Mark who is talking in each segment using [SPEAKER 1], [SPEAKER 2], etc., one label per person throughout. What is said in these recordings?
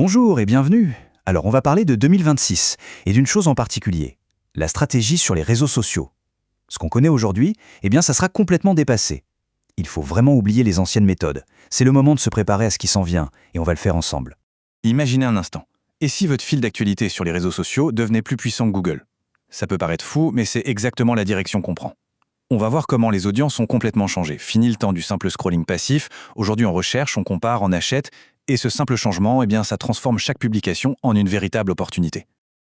[SPEAKER 1] Bonjour et bienvenue. Alors on va parler de 2026 et d'une chose en particulier, la stratégie sur les réseaux sociaux. Ce qu'on connaît aujourd'hui, ça sera complètement dépassé. Il faut vraiment oublier les anciennes méthodes. C'est le moment de se préparer à ce qui s'en vient et on va le faire ensemble.
[SPEAKER 2] Imaginez un instant. Et si votre fil d'actualité sur les réseaux sociaux devenait plus puissant que Google? Ça peut paraître fou, mais c'est exactement la direction qu'on prend. On va voir comment les audiences ont complètement changé. Fini le temps du simple scrolling passif. Aujourd'hui, on recherche, on compare, on achète. Et ce simple changement, ça transforme chaque publication en une véritable opportunité.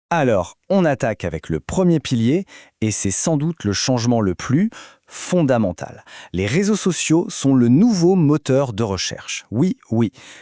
[SPEAKER 3] Alors, on attaque avec le premier pilier, et c'est sans doute le changement le plus fondamental. Les réseaux sociaux sont le nouveau moteur de recherche. Oui,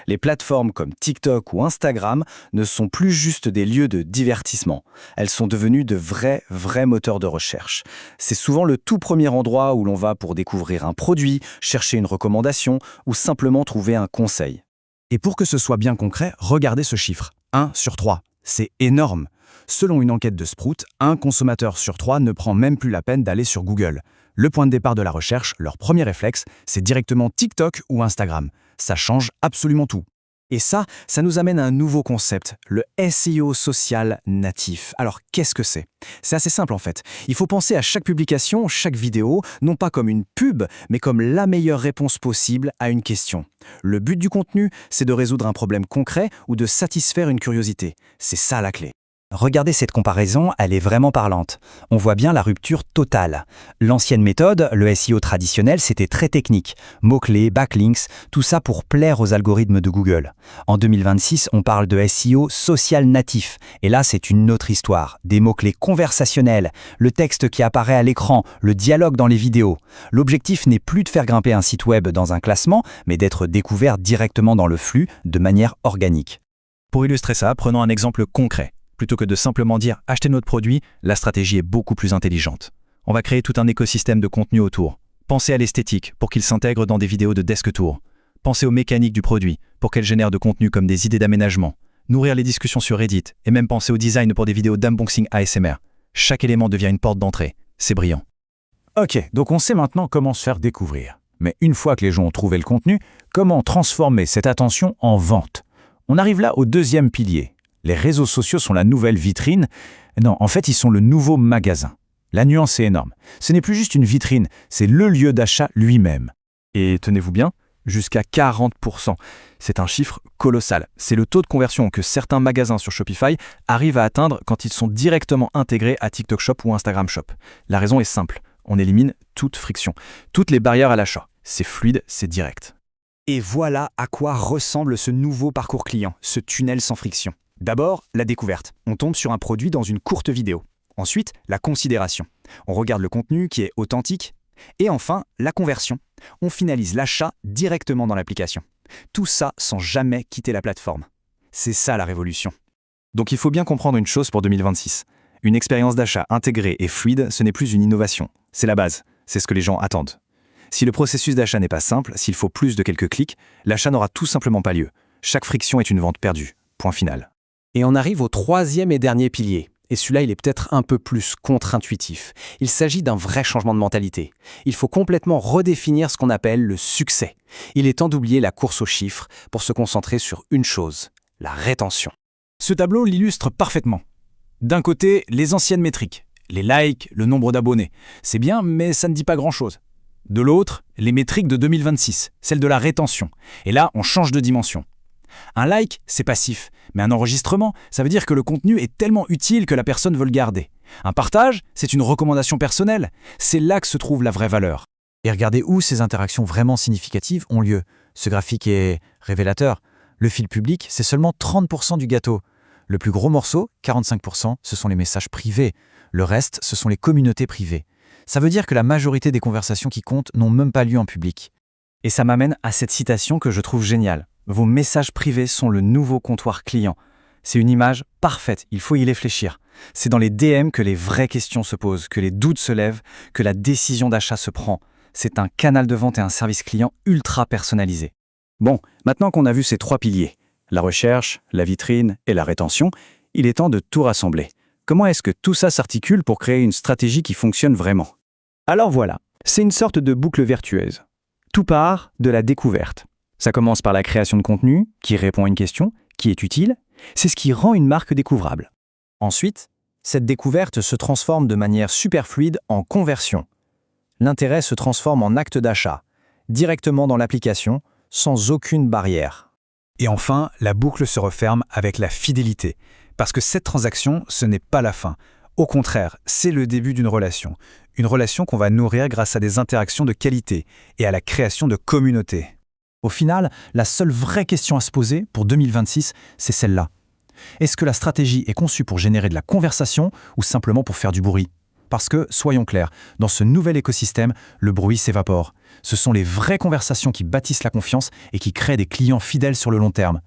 [SPEAKER 3] les plateformes comme TikTok ou Instagram ne sont plus juste des lieux de divertissement. Elles sont devenues de vrais moteurs de recherche. C'est souvent le tout premier endroit où l'on va pour découvrir un produit, chercher une recommandation ou simplement trouver un conseil.
[SPEAKER 1] Et pour que ce soit bien concret, regardez ce chiffre. 1 sur 3. C'est énorme. Selon une enquête de Sprout, un consommateur sur 3 ne prend même plus la peine d'aller sur Google. Le point de départ de la recherche, leur premier réflexe, c'est directement TikTok ou Instagram. Ça change absolument tout.
[SPEAKER 3] Et ça nous amène à un nouveau concept, le SEO social natif. Alors, qu'est-ce que c'est? C'est assez simple en fait. Il faut penser à chaque publication, chaque vidéo, non pas comme une pub, mais comme la meilleure réponse possible à une question. Le but du contenu, c'est de résoudre un problème concret ou de satisfaire une curiosité. C'est ça la clé.
[SPEAKER 4] Regardez cette comparaison, elle est vraiment parlante. On voit bien la rupture totale. L'ancienne méthode, le SEO traditionnel, c'était très technique. Mots-clés, backlinks, tout ça pour plaire aux algorithmes de Google. En 2026, on parle de SEO social natif. Et là, c'est une autre histoire. Des mots-clés conversationnels, le texte qui apparaît à l'écran, le dialogue dans les vidéos. L'objectif n'est plus de faire grimper un site web dans un classement, mais d'être découvert directement dans le flux, de manière organique.
[SPEAKER 1] Pour illustrer ça, prenons un exemple concret. Plutôt que de simplement dire « achetez notre produit », la stratégie est beaucoup plus intelligente. On va créer tout un écosystème de contenu autour. Pensez à l'esthétique pour qu'il s'intègre dans des vidéos de desk tour. Pensez aux mécaniques du produit pour qu'elles génèrent de contenu comme des idées d'aménagement. Nourrir les discussions sur Reddit et même penser au design pour des vidéos d'unboxing ASMR. Chaque élément devient une porte d'entrée. C'est brillant.
[SPEAKER 5] Ok, donc on sait maintenant comment se faire découvrir. Mais une fois que les gens ont trouvé le contenu, comment transformer cette attention en vente? On arrive là au deuxième pilier. Les réseaux sociaux sont la nouvelle vitrine. Non, en fait, ils sont le nouveau magasin. La nuance est énorme. Ce n'est plus juste une vitrine, c'est le lieu d'achat lui-même.
[SPEAKER 3] Et tenez-vous bien, jusqu'à 40%. C'est un chiffre colossal. C'est le taux de conversion que certains magasins sur Shopify arrivent à atteindre quand ils sont directement intégrés à TikTok Shop ou Instagram Shop. La raison est simple. On élimine toute friction, toutes les barrières à l'achat. C'est fluide, c'est direct.
[SPEAKER 4] Et voilà à quoi ressemble ce nouveau parcours client, ce tunnel sans friction.
[SPEAKER 3] D'abord, la découverte. On tombe sur un produit dans une courte vidéo. Ensuite, la considération. On regarde le contenu qui est authentique. Et enfin, la conversion. On finalise l'achat directement dans l'application. Tout ça sans jamais quitter la plateforme. C'est ça la révolution. Donc il faut bien comprendre une chose pour 2026. Une expérience d'achat intégrée et fluide, ce n'est plus une innovation. C'est la base. C'est ce que les gens attendent. Si le processus d'achat n'est pas simple, s'il faut plus de quelques clics, l'achat n'aura tout simplement pas lieu. Chaque friction est une vente perdue. Point final.
[SPEAKER 4] Et on arrive au troisième et dernier pilier. Et celui-là, il est peut-être un peu plus contre-intuitif. Il s'agit d'un vrai changement de mentalité. Il faut complètement redéfinir ce qu'on appelle le succès. Il est temps d'oublier la course aux chiffres pour se concentrer sur une chose, la rétention.
[SPEAKER 5] Ce tableau l'illustre parfaitement. D'un côté, les anciennes métriques, les likes, le nombre d'abonnés. C'est bien, mais ça ne dit pas grand-chose. De l'autre, les métriques de 2026, celles de la rétention. Et là, on change de dimension. Un like, c'est passif, mais un enregistrement, ça veut dire que le contenu est tellement utile que la personne veut le garder. Un partage, c'est une recommandation personnelle. C'est là que se trouve la vraie valeur.
[SPEAKER 1] Et regardez où ces interactions vraiment significatives ont lieu. Ce graphique est révélateur. Le fil public, c'est seulement 30% du gâteau. Le plus gros morceau, 45%, ce sont les messages privés. Le reste, ce sont les communautés privées. Ça veut dire que la majorité des conversations qui comptent n'ont même pas lieu en public.
[SPEAKER 4] Et ça m'amène à cette citation que je trouve géniale. Vos messages privés sont le nouveau comptoir client. C'est une image parfaite, il faut y réfléchir. C'est dans les DM que les vraies questions se posent, que les doutes se lèvent, que la décision d'achat se prend. C'est un canal de vente et un service client ultra personnalisé.
[SPEAKER 3] Bon, maintenant qu'on a vu ces trois piliers, la recherche, la vitrine et la rétention, il est temps de tout rassembler. Comment est-ce que tout ça s'articule pour créer une stratégie qui fonctionne vraiment? Alors voilà, c'est une sorte de boucle vertueuse. Tout part de la découverte. Ça commence par la création de contenu qui répond à une question,
[SPEAKER 4] qui est utile, c'est ce qui rend une marque découvrable.
[SPEAKER 3] Ensuite, cette découverte se transforme de manière super fluide en conversion. L'intérêt se transforme en acte d'achat, directement dans l'application, sans aucune barrière.
[SPEAKER 5] Et enfin, la boucle se referme avec la fidélité. Parce que cette transaction, ce n'est pas la fin. Au contraire, c'est le début d'une relation. Une relation qu'on va nourrir grâce à des interactions de qualité et à la création de communautés.
[SPEAKER 1] Au final, la seule vraie question à se poser pour 2026, c'est celle-là. Est-ce que la stratégie est conçue pour générer de la conversation ou simplement pour faire du bruit ? Parce que, soyons clairs, dans ce nouvel écosystème, le bruit s'évapore. Ce sont les vraies conversations qui bâtissent la confiance et qui créent des clients fidèles sur le long terme.